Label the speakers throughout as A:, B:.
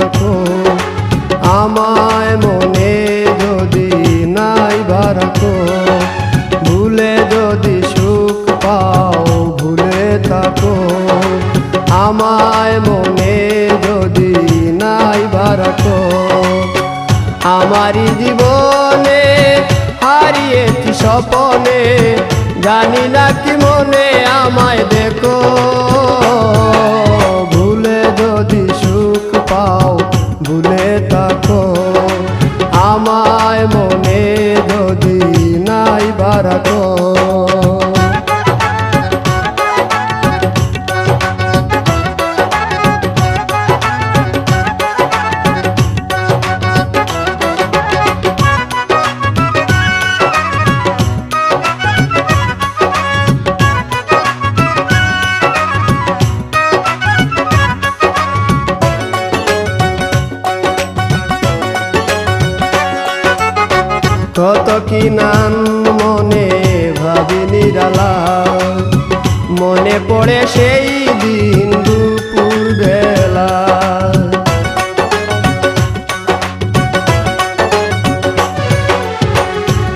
A: রাখো, আমায় মনে যদি নাইবা রাখো, ভুলে যদি সুখ পাও ভুলে থাকো, আমায় মনে যদি নাইবা রাখো। আমারই জীবনে হারিয়েছি স্বপনে, জানি না কি মনে আমায় দেখো, ভুলে যদি সুখ পাও ভুলে থাকো, আমায় মনে যদি নাইবা রাখো। কত কি নাম মনে ভাবি নিরালা, মনে পড়ে সেই দিন দুপুর বেলা।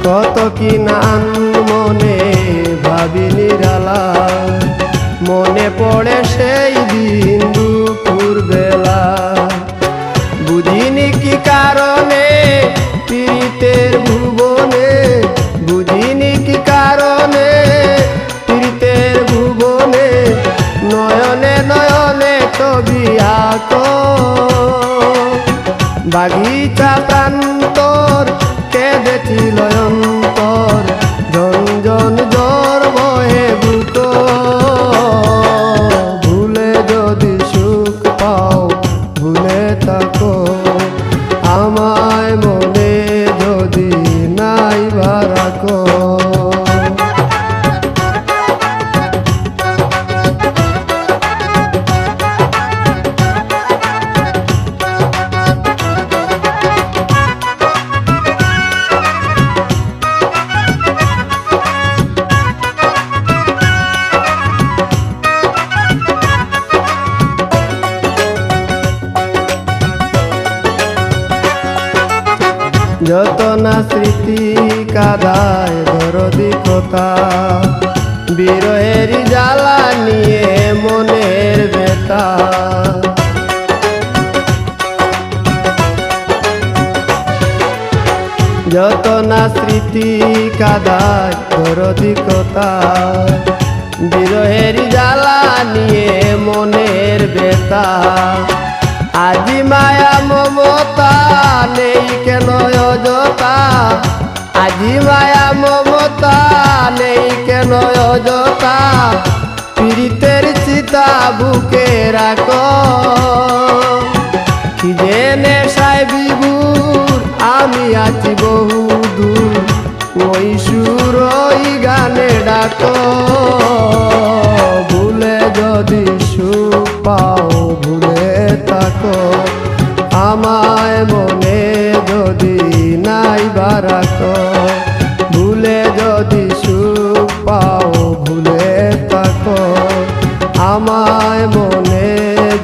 A: কত কি নাম মনে ভাবি নিরালা, মনে পড়ে সেই দিন দুপুর বেলা। বুঝিনি কি কারণে পীড়িতের ভুবনে, বুঝিনি কি কারণে পীড়িতের ভুবনে, নয়নে নয়নে ছবি আঁকো, বাগিচা প্রান্তর কেঁদেছিল অন্তর, ঝনঝন জ্বর বহে বুক, ভুলে যদি সুখ পাও ভুলে থাকো, আমায় মনে যদি নাইবা রাখো। যত না স্মৃতি কাদায় দরদি কথা, বিরহের জ্বালা নিয়ে মনের ব্যথা। যত না স্মৃতি কাদায় দরদি কথা, বিরহের জ্বালা নিয়ে মনের ব্যথা। আজি মায়া মমতা নেই কেন অযথা, আজি মায়া মমতা নেই কেন অযথা, পীড়িতের চিতা বুকে রাখো, কি যে নেশায় বিভোর আমি আছি বহু দূর, ওই সুর ওই গানে ডাকো, ভুলে যদি সুখ পাও ভুলে থাকো, আমায় মনে যদি নাইবা রাখো, ভুলে যদি সুখ পাও ভুলে থাকো, আমায় মনে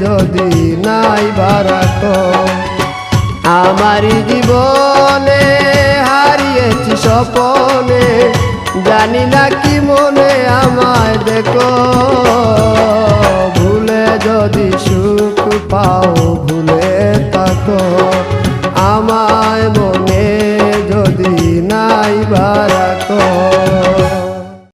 A: যদি নাইবা রাখো। আমারই জীবনে হারিয়েছি স্বপনে, জানি না কি মনে আমায় দেখো, ভুলে যদি সুখ পাও ভুলে থাকো,